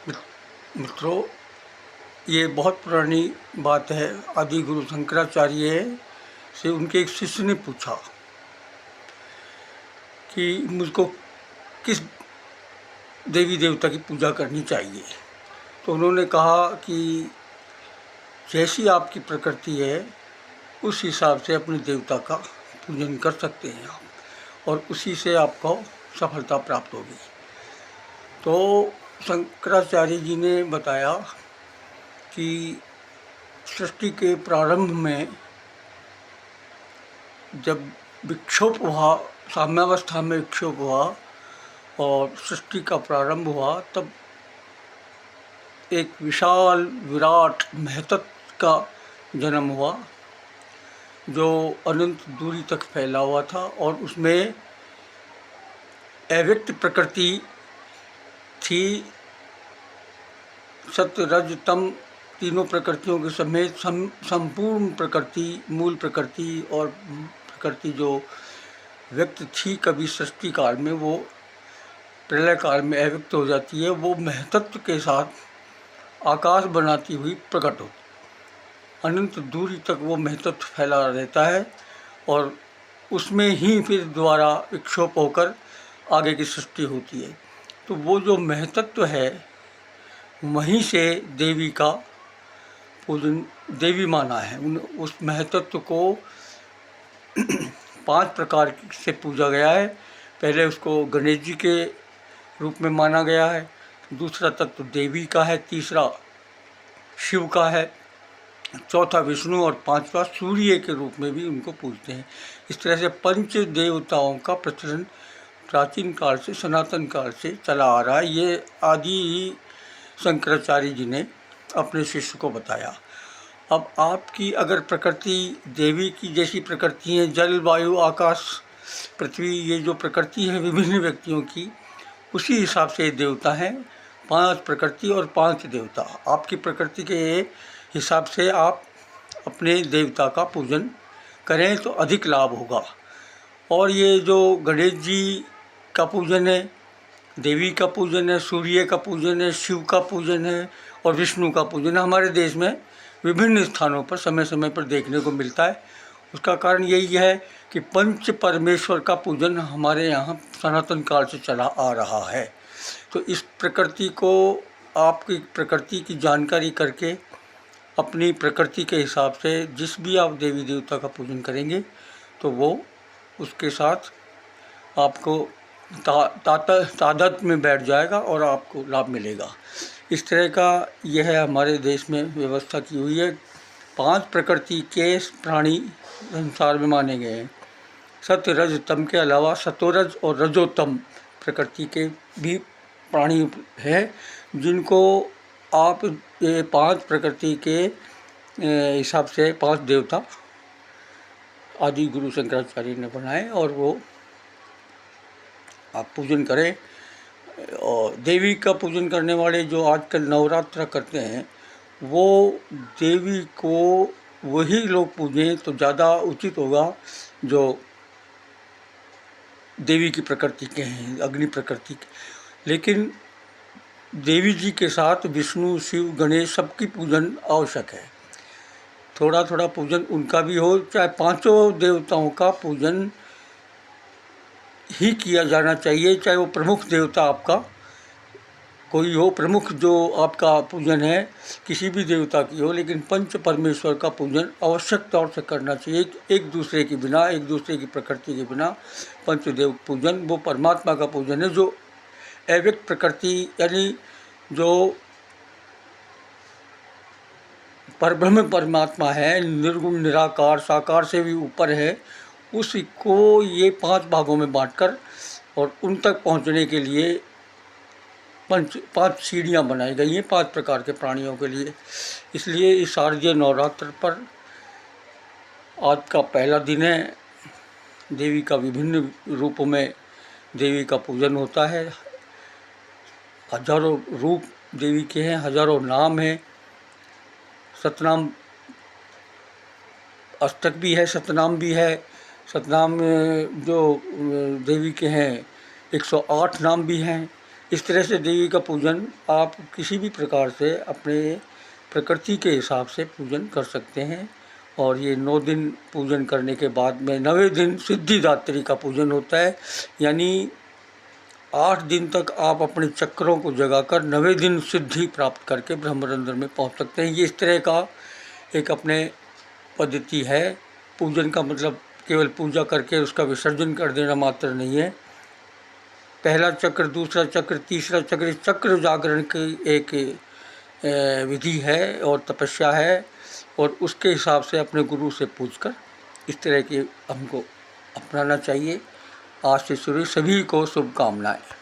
मित्रों, ये बहुत पुरानी बात है। आदि गुरु शंकराचार्य से उनके एक शिष्य ने पूछा कि मुझको किस देवी देवता की पूजा करनी चाहिए। तो उन्होंने कहा कि जैसी आपकी प्रकृति है उस हिसाब से अपने देवता का पूजन कर सकते हैं आप, और उसी से आपको सफलता प्राप्त होगी। तो शंकराचार्य जी ने बताया कि सृष्टि के प्रारंभ में जब विक्षोभ हुआ, साम्यावस्था में विक्षोभ हुआ और सृष्टि का प्रारंभ हुआ, तब एक विशाल विराट महतत्व का जन्म हुआ जो अनंत दूरी तक फैला हुआ था, और उसमें अव्यक्त प्रकृति थी। सत्य रज तम तीनों प्रकृतियों के समेत संपूर्ण प्रकृति, मूल प्रकृति और प्रकृति जो व्यक्त थी कभी सृष्टि काल में, वो प्रलय काल में अव्यक्त हो जाती है। वो महतत्व के साथ आकाश बनाती हुई प्रकट होती, अनंत दूरी तक वो महतत्व फैला रहता है, और उसमें ही फिर द्वारा विक्षोभ होकर आगे की सृष्टि होती है। तो वो जो महतत्व है, वहीं से देवी का पूजन, देवी माना है। उस महतत्व को 5 प्रकार से पूजा गया है। पहले उसको गणेश जी के रूप में माना गया है, दूसरा तत्व देवी का है, तीसरा शिव का है, चौथा विष्णु, और पांचवा सूर्य के रूप में भी उनको पूजते हैं। इस तरह से पंच देवताओं का प्रचलन प्राचीन काल से, सनातन काल से चला आ रहा है। ये आदि शंकराचार्य जी ने अपने शिष्य को बताया। अब आपकी अगर प्रकृति देवी की जैसी प्रकृति है, जल वायु आकाश पृथ्वी, ये जो प्रकृति है विभिन्न व्यक्तियों की, उसी हिसाब से देवता हैं। 5 प्रकृति और 5 देवता। आपकी प्रकृति के हिसाब से आप अपने देवता का पूजन करें तो अधिक लाभ होगा। और ये जो गणेश जी का पूजन है, देवी का पूजन है, सूर्य का पूजन है, शिव का पूजन है और विष्णु का पूजन है, हमारे देश में विभिन्न स्थानों पर समय समय पर देखने को मिलता है। उसका कारण यही है कि पंच परमेश्वर का पूजन हमारे यहाँ सनातन काल से चला आ रहा है। तो इस प्रकृति को, आपकी प्रकृति की जानकारी करके अपनी प्रकृति के हिसाब से जिस भी आप देवी देवता का पूजन करेंगे तो वो उसके साथ आपको तादाद में बैठ जाएगा और आपको लाभ मिलेगा। इस तरह का यह है हमारे देश में व्यवस्था की हुई है। 5 प्रकृति के प्राणी संसार में माने गए हैं। सत्य रज तम के अलावा सतोरज और रजोतम प्रकृति के भी प्राणी हैं, जिनको आप ये 5 प्रकृति के हिसाब से 5 देवता आदि गुरु शंकराचार्य ने बनाए, और वो आप पूजन करें। और देवी का पूजन करने वाले जो आजकल नवरात्र करते हैं, वो देवी को वही लोग पूजें तो ज़्यादा उचित होगा जो देवी की प्रकृति के हैं, अग्नि प्रकृति के। लेकिन देवी जी के साथ विष्णु, शिव, गणेश सबकी पूजन आवश्यक है। थोड़ा थोड़ा पूजन उनका भी हो, चाहे 5 देवताओं का पूजन ही किया जाना चाहिए, चाहे वो प्रमुख देवता आपका कोई हो, प्रमुख जो आपका पूजन है किसी भी देवता की हो, लेकिन पंच परमेश्वर का पूजन आवश्यक तौर से करना चाहिए। एक दूसरे के बिना, एक दूसरे की प्रकृति के बिना पंचदेव पूजन वो परमात्मा का पूजन है, जो अव्यक्त प्रकृति यानी जो परब्रह्म परमात्मा है, निर्गुण निराकार साकार से भी ऊपर है, उसी को ये 5 भागों में बांटकर और उन तक पहुंचने के लिए 5 सीढ़ियाँ बनाई गई हैं 5 प्रकार के प्राणियों के लिए। इसलिए इस शारदीय नवरात्र पर आज का पहला दिन है। देवी का विभिन्न रूपों में देवी का पूजन होता है। हजारों रूप देवी के हैं, हजारों नाम हैं। सतनाम अष्टक भी है, सतनाम भी है। सतनाम जो देवी के हैं 108 नाम भी हैं, इस तरह से देवी का पूजन आप किसी भी प्रकार से अपने प्रकृति के हिसाब से पूजन कर सकते हैं। और ये 9 दिन पूजन करने के बाद में 9वें दिन सिद्धिदात्री का पूजन होता है, यानी 8 दिन तक आप अपने चक्रों को जगाकर 9वें दिन सिद्धि प्राप्त करके ब्रह्मरंध्र में पहुंच सकते हैं। ये इस तरह का एक अपने पद्धति है। पूजन का मतलब केवल पूजा करके उसका विसर्जन कर देना मात्र नहीं है। पहला चक्र, दूसरा चक्र, तीसरा चक्र, चक्र जागरण की एक विधि है और तपस्या है, और उसके हिसाब से अपने गुरु से पूछकर इस तरह की हमको अपनाना चाहिए। आज से शुरू, सभी को शुभकामनाएं।